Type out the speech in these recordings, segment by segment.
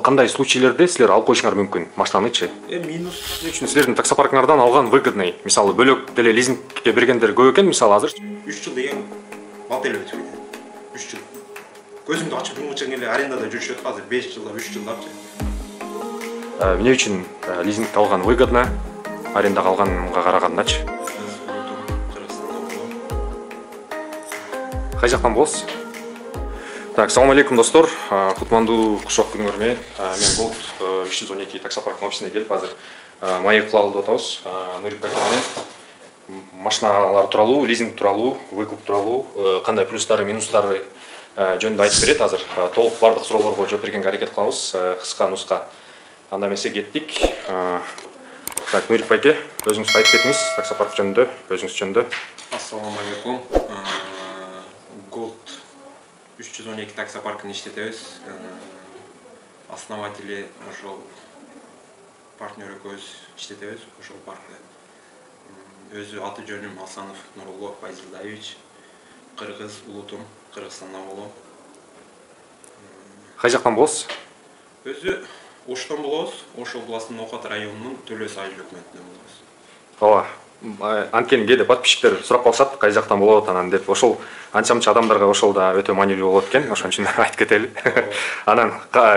Кандай случайлерде силер алып коюшуңар мүмкүн машинанычы? Минус Үчүн силердин таксопаркыңардан алган выгодный, мисалы бөлөк деле лизингке бергендер көп экен, мисалы азыр 3 жыл деген бат эле өтүп кетет. 3 жыл. Көзүңдү ачып йумгуча эле арендада жүрүшөт, азыр 5 жылда, 3 жылдапчы. эмне үчүн лизингге алган выгодно, арендага алганга карагандачы? Кай жактан болосуз? Так, салам алейкум достор. Кутмандуу кушок күнүңөр менен. Мен Gold 312 таксопарктын офисине келип азыр маек кыла алып атабыз. Нурипбек менен машиналар тууралуу, лизинг тууралуу, выкуп тууралуу, кандай плюстары, минустары жөнүндө айтып берет. Азыр толук бардык суроолорго жооп бергенге аракет кылабыз. Кыска нуска. Анда эмесе кеттик. Так, Нурипбек эке, өзүңүз айтып кетиңиз таксопарк жөнүндө, өзүңүз жөнүндө. Ассаламу алейкум. Gold 312 таксопаркын иштетебиз. Основатели ошол партнер экөөбүз иштетебиз ошол паркты. Өзү аты жөнүм Асанов Нурулло Файзилдаевич. Кыргыз, Улутум, Кыргызстандан болом. Кай жактан болосуз? Өзү Оштон болобуз. Ош областынын Окат районунун Төлөс айыл өкмөтүнөн болобуз. Ооба. Анткени кээде подписчиктер сурап калышат, кай жактан болот анан деп. Ошол анча-мынча адамдарга ошол да өтө маанилүү болот экен. Ошон үчүн айтып кетели. Анан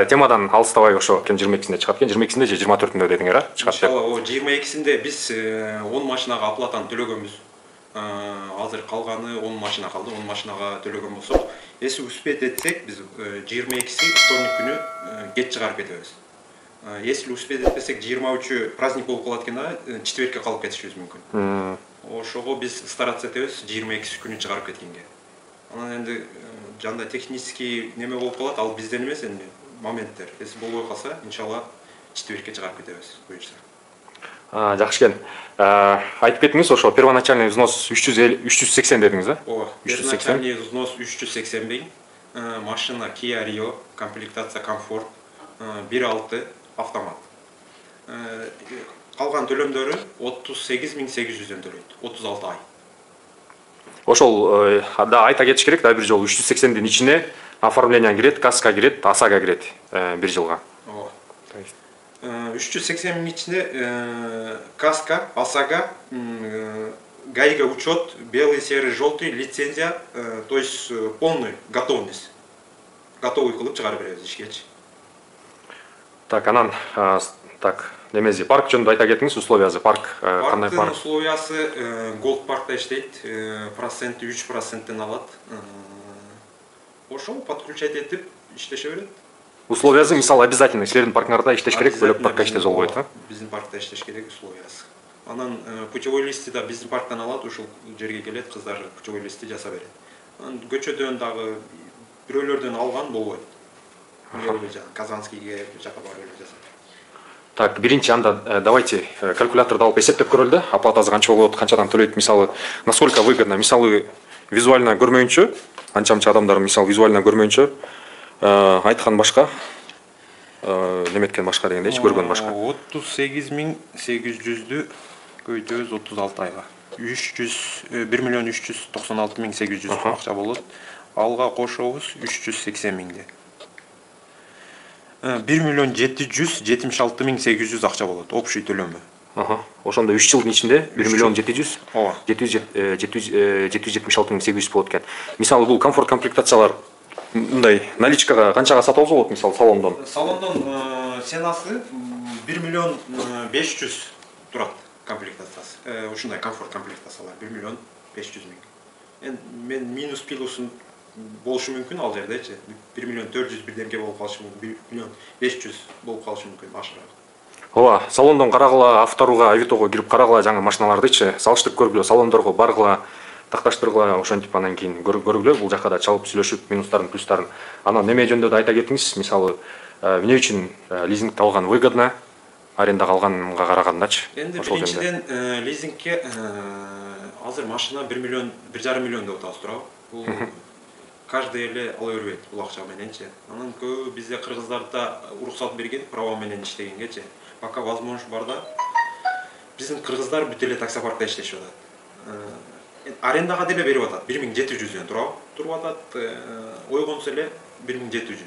темадан алыстабай ошо кем 22-синде чыгат экен. 22-синде же 24-үндө дедиңер, а? Чыгат деп. Иншалла, 22-синде биз 10 машинага оплатаны төлөгөнбүз. Азыр калганы 10 машина калды. 10 машинага төлөгөн болсок, эси успеть этсек, биз 22-си вторник күнү кеч чыгарып кетебиз. Если успеть этпесек, 23-ü праздник болуп калат экен да, четвертке калып кетишибиз мүмкүн. Ошого биз стараться этебиз 22-си күнү чыгарып кеткенге. Анан энди жанда технический неме болуп калат, ал бизден эмес энди моменттер. Если болбой калса, иншалла четвертке чыгарып кетебиз, буюрса. Жакшы экен. Айтып кетиңиз, ошо первоначальный взнос 380 дедиңиз, а? Ооба, первоначальный взнос 380 000. Машина Kia Rio, комплектация комфорт, 1.6 автомат. Калган төлөмдөрү 38 800 төлөйт. 36 ай. Ошол да айта кетиш керек да, бир жолу 380-дин ичине оформление кирет, каска кирет, ОСАГО кирет бир жылга. Ооба. 380 000 ичине каска, ОСАГО, ГАИга учет, белый, серый, желтый, лицензия, то есть полный готовность. Готовый кылып чыгарып беребиз ишкечи. Так, анан так, немези парк жөнүндө айта кетиңиз, условиясы парк кандай парк? Парктын условиясы Gold паркта иштейт, проценти 3%тен алат. Ошол подключать этип иштеше берет. Условиясы мисалы обязательно силердин паркыңарда иштеш керек, бөлөк паркка иштесе болбойт, а? Биздин паркта иштеш керек условиясы. Анан путевой листти да биздин парктан алат, ушул жерге келет, кыздар путевой листти жасап берет. Анан көчөдөн дагы бирөөлөрдөн алган болбойт. Казанскийге жака барып жасап. Так, биринчи анда давайте калькуляторду алып эсептеп көрөлү да, оплатасы канча болот, канчадан төлөйт, мисалы, насколько выгодно, мисалы, визуально көрмөйүнчө, анча-мынча адамдар мисалы визуально көрмөйүнчө айткан башка, неметкен башка дегендейчи, көргөн башка. 38 800-дү көйтөбүз 36 айга. 1 396 800 акча болот. Алга кошобуз 380 000. 1 776 800 акча болот, общий төлөмү. Ошондо 3 жылдын ичинде 1 700 ооба 776 800 болот экен. Мисалы бул комфорт комплектациялар мындай наличкага канчага сатып алса болот, мисалы салондон? Салондон ценасы 1 500 турат комплектациясы. Ушундай комфорт комплектациялар 1 500 000. Мен минус плюсун болушу мүмкүн ал жердечи. 1 400 бирдемке болуп калышы мүмкүн, 1 500 болуп калышы мүмкүн машинага. Ооба, салондон карагыла, авторуга, Авитого кирип карагыла жаңы машиналардычы, салыштырып көргүлө, салондорго баргыла, такташтыргыла, ошентип анан кийин көргүлө, бул жака да чалып сүйлөшүп, минустарын, плюстарын. Анан неме жөнүндө да айта кетиңиз, мисалы, эмне үчүн лизингге алган выгодно, арендага алганга карагандачы? Энди биринчиден лизингге азыр машина 1,5 миллион деп атабыз туурабы? Бул каждый эле ала бербейт бул акча мененчи. Анан көбү бизде кыргыздарда уруксат берген, право менен иштегенгечи. Пока возможность барда биздин кыргыздар бүт эле таксопаркта иштешип атат. Арендага деле берип атат. 1700 туруп атат. Ойгонсо эле 1700.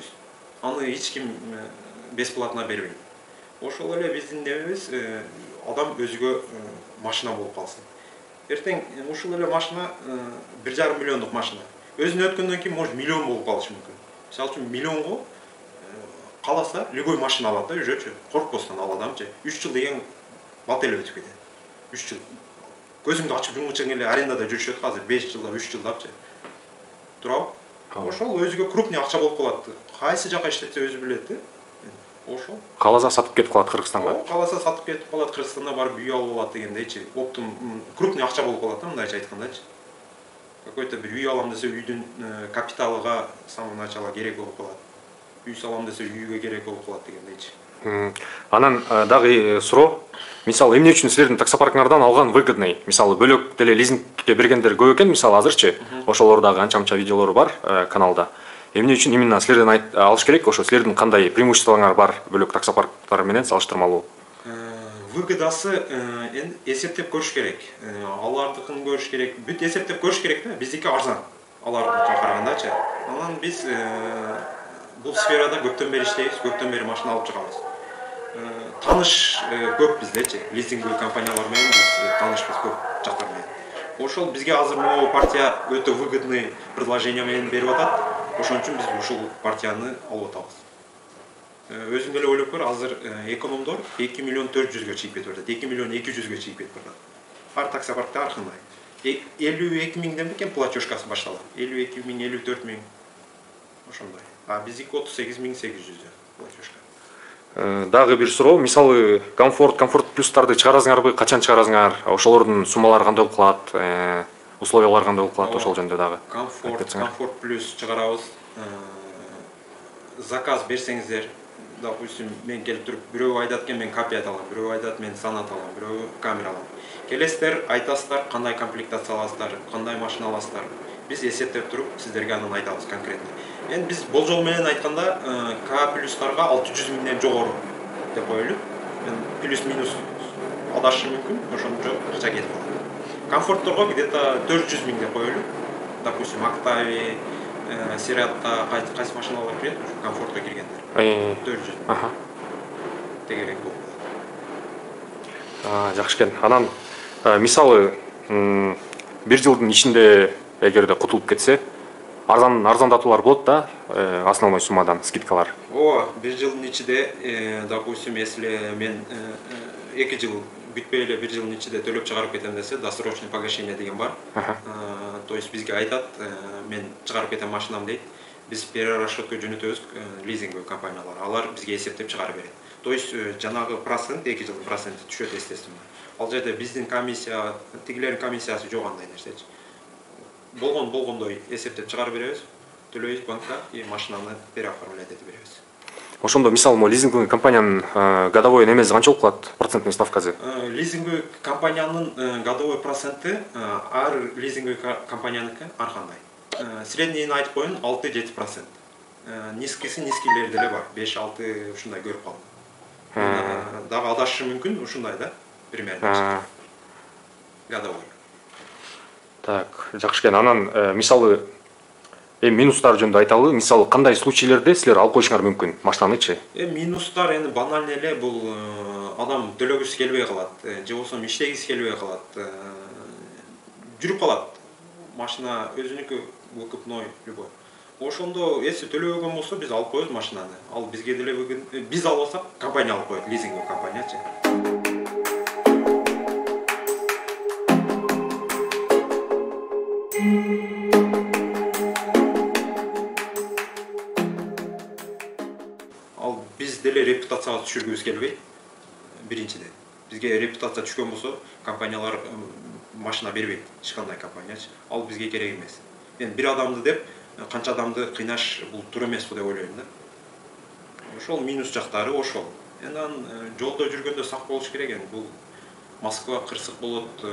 Аны эч ким бесплатно бербейт. Ошол эле биздин немебиз адам өзүгө машина болуп калсын. Эртең ушул эле машина 1,5 миллиондук машина. Өзүнө өткөндөн кийин может миллион болуп калышы мүмкүн. Мисалы үчүн миллионго каласа любой машина алат да, үжөчү. Коркпостон ал адамчы. 3 жыл деген бат эле өтүп кетет. 3 жыл. Көзүңдү ачып жумгучаң эле арендада жүрүшөт азыр 5 жылда, 3 жылдапчы. Турабы? Ошол өзүгө крупный акча болуп калат. Кайсы жака иштетсе өзү билет да. Ошол. Кааласа сатып кетип калат Кыргызстанга. Кааласа сатып кетип калат, Кыргызстанда барып үй алып алат дегендейчи. Оптум крупный акча болуп калат да, мындайча айткандачы. Какой-то bir үй алам десе үйдүн капиталыга с самого начала керек болуп калат. Үй салам десе үйгө керек болуп калат дегендейчи. Анан дагы суроо. Мисалы, эмне үчүн силердин таксопаркыңардан алган выгодный? Мисалы, бөлөк деле лизингке бергендер көп экен, мисалы азырчы. Ошолор дагы анча-мынча видеолору бар каналда. Эмне үчүн именно силерден алыш керек? Ошо силердин кандай преимуществолоңар бар бөлөк таксопарктар менен салыштырмалуу? Выгодасы эсептеп көрүш керек. Алардыкын көрүш керек. Бүт эсептеп көрүш керек да. Биздики арзан. Алардыкына карагандачы. Анан биз бул сферада көптөн бери иштейбиз, көптөн бери машина алып чыгабыз. Таныш көп биздечи. Лизинговый компаниялар менен биз таанышпыз көп жактар менен. Ошол бизге азыр могу партия өтө выгодный предложение менен берип атат. Ошон үчүн биз ушул партияны алып атабыз. Өзүң эле ойлоп көр, азыр экономдор 2 миллион 400гө чыгып кетип атат. 2 миллион 200гө чыгып кетип атат. Ар таксопаркта ар кандай. 52 миңден бекен платежкасы башталат. 52 миң, 54 миң. Ошондой. А биздики 38 миң 800 платежка. Дагы бир суроо, мисалы, комфорт плюстарды чыгарасыңарбы, качан чыгарасыңар? Ошолордун суммалары кандай болуп калат? Условиялар кандай болуп калат ошол жөнүндө дагы? Комфорт плюс чыгарабыз. Заказ берсеңиздер, допустим, мен келип туруп, бирөө айтат экен, мен копия алам, бирөө айтат, мен санат алам, бирөө камера алам. Келесиздер, айтасыздар, кандай комплектация аласыздар, кандай машина аласыздар. Биз эсептеп туруп, сиздерге анан айтабыз конкретно. Мен биз болжол менен айтканда К плюстарга 600 миңден жогору деп коелу. Мен плюс-минус адашым мүмкүн, ошончо акча кетип калат. Комфортторго где-то 400 миң деп коелу. Допустим, Octavia, Сиратта кайсы машиналар кирет, комфортко киргендер. 400 миң. Тегерек болуп калат. Жакшы экен. Анан мисалы, бир жылдын ичинде эгерде кутулуп кетсе, арзандатуулар болот да, основной суммадан скидкалар. Бир жылдын ичинде, допустим, если мен 2 жыл бүтпөй эле бир жылдын ичинде төлөп чыгарып кетем десе, досрочный погашение деген бар. То есть бизге айтат, мен чыгарып кетем машинам дейт. Биз перерасчётко жөнөтөбүз лизинговый компаниялар. Алар бизге эсептеп чыгарып берет. То есть жанагы процент, 2 жылдын проценти түшөт, естественно. Ал жерде биздин комиссия, тигилердин комиссиясы жок андай нерсечи. Болгондой эсептеп чыгарып беребиз, төлөйбүз банкка и машинаны переоформлять этип беребиз. Ошондо мисалы могу лизинговый компаниянын годовой немеси канча болуп калат, процентный ставкасы? Лизинговый компаниянын годовой проценти ар лизинговый компанияныкы ар кандай. Среднийин айтып коеюн 6-7%. Низкилери деле бар, 5-6 ушундай көрүп калдым. Дагы адашышым мүмкүн, ушундай да, примерно. Годовой. Так, жакшы экен. Анан мисалы минустар жөнүндө айталы. Мисалы кандай случайлерде силер алып коюшуңар мүмкүн машинанычы? Минустар эми банальный эле, бул адам төлөгүсү келбей калат, же болбосо иштегиси келбей калат. Жүрүп калат. Машина өзүнүкү выкупной любой. Ошондо эси төлөбөгөн болсо биз алып коебуз машинаны. Ал бизге деле биз албасак, компания алып коет, лизинговый компаниячы. Ал биз деле репутацияга түшүргүбүз келбейт. Биринчиден, бизге репутация түшкөн болсо, компаниялар машина бербейт, эч кандай компаниячы. Ал бизге керек эмес. Мен бир адамды деп, канча адамды кыйнаш бул туура эмес деп ойлойм да. Ошол минус жактары ошол. Анан жолдо жүргөндө сак болуш керек эми. Бул Москва кырсык болот.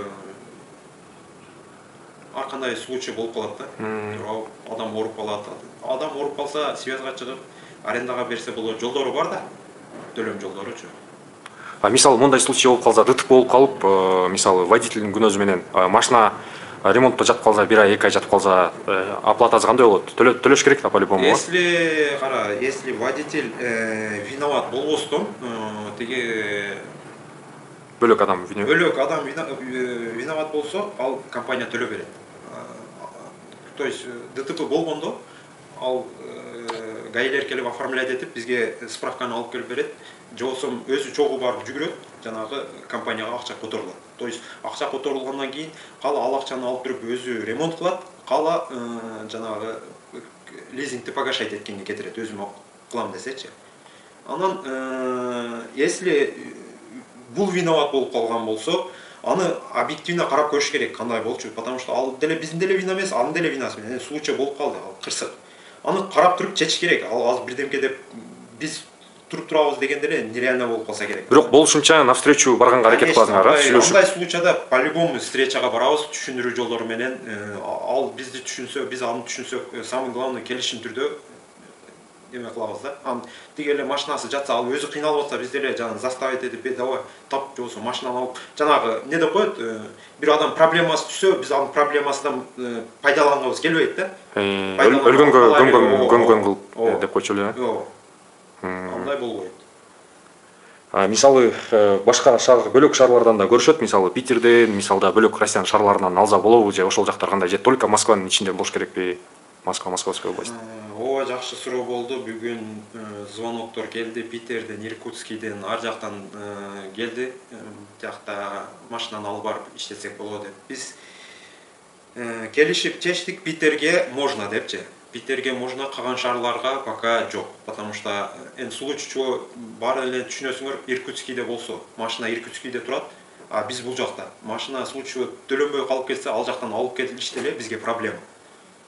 Ар кандай случай болуп калат да. Адам ооруп калат. Адам ооруп калса, связга чыгып, арендага берсе болот. Жолдору бар да. Төлөм жолдоручу. Мисалы мондай случай болуп калса, ДТП болуп калып, мисалы водительдин күнөөсү менен машина ремонтто жатып калса, 1 ай 2 ай жатып калса, оплатасы кандай болот? Төлөш керек да по-любому. Если водитель виноват болбостон, тиги Бөлөк адам виноват болсо, ал компания төлөп берет. То есть ДТП болгондо ал гаилер келип оформлять этип бизге справканы алып келип берет. Же болсо өзү чогуу барып жүгүрөт, жанагы компанияга акча которулат. То есть акча которулгандан кийин кала ал акчаны алып туруп өзү ремонт кылат, кала жанагы лизингди погашать эткенге кетирет, өзүм кылам десечи. Анан если бул виноват болуп калган болсо, аны объективно карап көрүш керек, кандай болчу, потому что ал деле биздин деле вина эмес, анын деле винасы менен случай болуп калды, ал кырсык. Аны карап туруп чечиш керек. Ал азыр бирдемке деп биз туруп турабыз дегенде эле нереально болуп калса керек. Бирок болушунча навстречу барганга аракет кыласыңар, сүйлөшүп. Андай случайда по-любому встречага барабыз, түшүндүрүү жолдору менен. Ал бизди түшүнсө, биз аны түшүнсөк, самый главный келишим түрдө эме кылабыз да. Тиги эле машинасы жатса, ал өзү кыйналып атса, биз деле жана заставить этип, давай тап, же болбосо машинаны алып, жанагы не деп коет, бир адам проблемасы түшсө, биз анын проблемасынан пайдалангыбыз келбейт да. Өлгөнгө көмгөн кылып деп койчу эле. Андай болбойт. Мисалы башка бөлөк шаарлардан да көрүшөт, мисалы Питерден, мисалда бөлөк Россиянын шаарларынан алса болобу, же ошол жактар кандай, же только Москванын ичинде болуш керекпи? Московской область. Ооба, жакшы суроо болду. Бүгүн звоноктор келди Питерден, Иркутскийден, ар жактан келди. Жакта машинаны алып барып иштетсек болот деп. Биз келишип чечтик, Питерге можно депчи. Питерге можно, калган шаарларга пока жок. Потому что случай бар эле түшүнөсүңөр, Иркутскийде болсо, машина Иркутскийде турат, а биз бул жакта. Машина случай төлөнбөй калып кетсе, ал жактан алып келишти эле бизге проблема.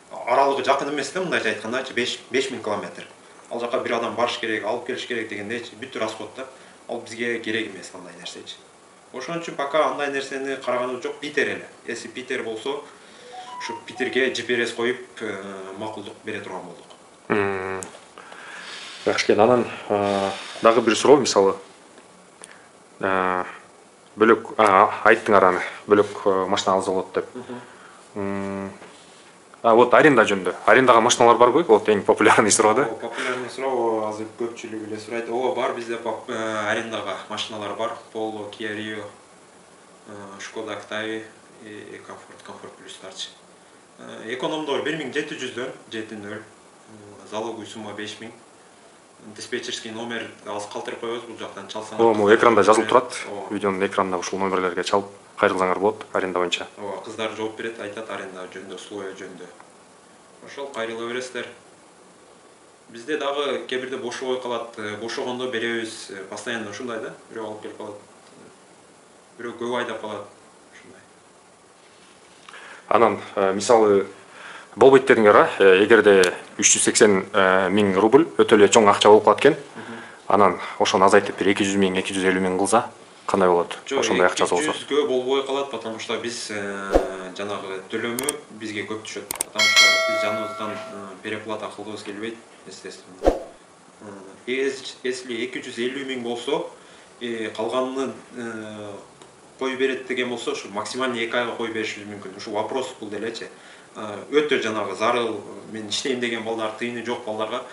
Аралыгы жакын эмес да, мындайча айткандачы 5000 километр. Ал жака бир адам барыш керек, алып келиш керек дегендейчи, бүт расход да. Ал бизге керек эмес андай нерсечи. Ошон үчүн пока андай нерсени караганыбыз жок, Питер эле. Если Питер болсо, ушу Питерге GPS коюп макулдук бере турган болдук. Жакшы экен. Анан дагы бир суроо, мисалы бөлөк айттыңар аны, бөлөк машина алса болот деп. Вот аренда жөнүндө. Арендага машиналар барбы? Вот эң популярный суроо да. Популярный суроо, азыр көпчүлүгү эле сурайт. Ооба, бар, бизде арендага машиналар бар. Polo, Kia Rio, Skoda Octavia и Comfort Plus-тарчы. Экономдор 1700-дөн 7.0, залоговый сумма 5000. Диспетчерский номер азыр калтырып коебуз, бул жактан чалсаңар. Могу экранда жазылып турат. Видеонун экранында ушул номерлерге чалып кайрылсаңар болот аренда боюнча. Ооба, кыздар жооп берет, айтат аренда жөнүндө, условия жөнүндө. Ошол кайрыла бересиздер. Бизде дагы кээ бирде бошобой калат, бошогондо беребиз, постоянно ушундай да. Бирөө алып келип калат. Бирөө көп айдап калат. Ушундай. Анан мисалы болбойт дедиңер, эгерде 380 миң рубль өтө эле чоң акча болуп калат экен. Анан ошону азайтып бир 200 миң, 250 миң кылса кандай болот? Ошондой акчасы болсо. 200 болбой калат, потому что биз жанагы төлөмү бизге көп түшөт. Потому что биз жаныбыздан переплата кылгыбыз келбейт, естественно. Если 250 миң болсо, калганын коюп берет деген болсо, ушу максимальный 2 айга коюп беришибиз мүмкүн. Ушу вопрос бул делечи. Өтө жанагы зарыл, мен иштейм деген балдар, тыйыны жок балдарга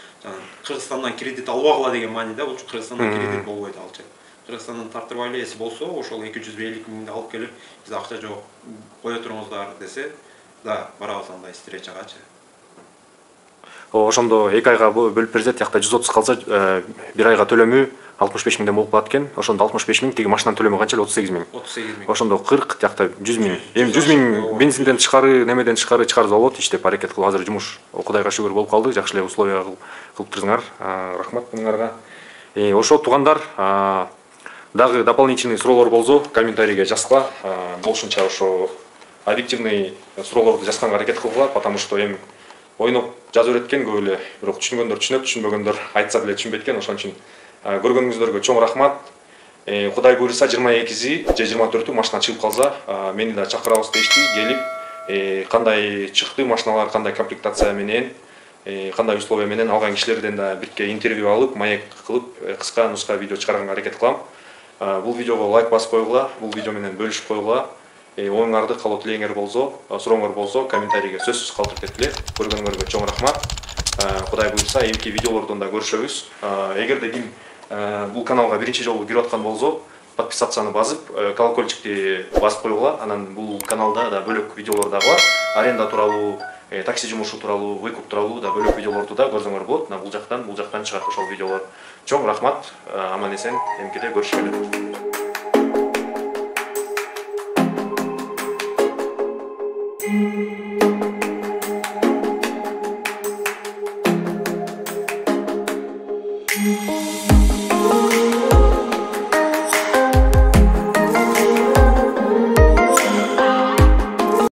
Кыргызстандан кредит албагыла деген мааниде, бул Кыргызстандан кредит болбойт алчы. Кыргызстандан тартырбай эле болсо, ошол 250 миңди алып келип, биз акча жок, кое туруңуздар десе, да, барабыз андай встречагачы. Ошондо 2 айга бөлүп берсек, жакта 130 калса, 1 айга төлөмү 65 миңден болуп калат экен. Ошондо 65 миң, тиги машинанын төлөмү канча эле 38 миң. 38 миң. Ошондо 40, жакта 100 миң. Эми 100 миң бензинден тышкары, немеден тышкары чыгарса болот, иштеп аракет кылып. Азыр жумуш Кудайга шүгүр болуп калды, жакшы эле условия кылып турсуңар. Рахмат буңарга. Ошо туугандар, дагы дополнительный суроолор болсо, комментарийге жазгыла. Болушунча ошо объективный суроолорду жазганга аракет кылгыла, потому что эми ойноп жазып берет экен көп эле, бирок түшүнгөндөр түшүнөт, түшүнбөгөндөр айтса деле түшүнбөйт экен. Ошон үчүн көргөнүңүздөргө чоң рахмат. Кудай буйруса 22-си же 24-тү машина чыгып калса, мени да чакырабыз дешти, келип кандай чыкты машиналар, кандай комплектация менен, кандай условия менен алган кишилерден да бирке интервью алып, маек кылып, кыска нуска видео чыгарганга аракет кылам. Бул видеого лайк басып койгула, бул видео менен бөлүшүп койгула. оюңарды калуу тилегиңер болсо, сурооңор болсо комментарийге сөзсүз калтырып кеткиле. Көргөнүңөргө чоң рахмат. Кудай буйрса эмки видеолордон да көрүшөбүз. Эгерде ким бул каналга биринчи жолу кирип аткан болсо, подписацияны басып, колокольчикти басып койгула. Анан бул каналда да бөлөк видеолор да бар. Аренда тууралуу, такси жумушу тууралуу, выкуп тууралуу да бөлөк видеолорду да көрсөңөр болот. Бул жактан чыгат ошол видеолор. Чоң рахмат. Аман эсен эмкиде көрүшкөлө. Thank you.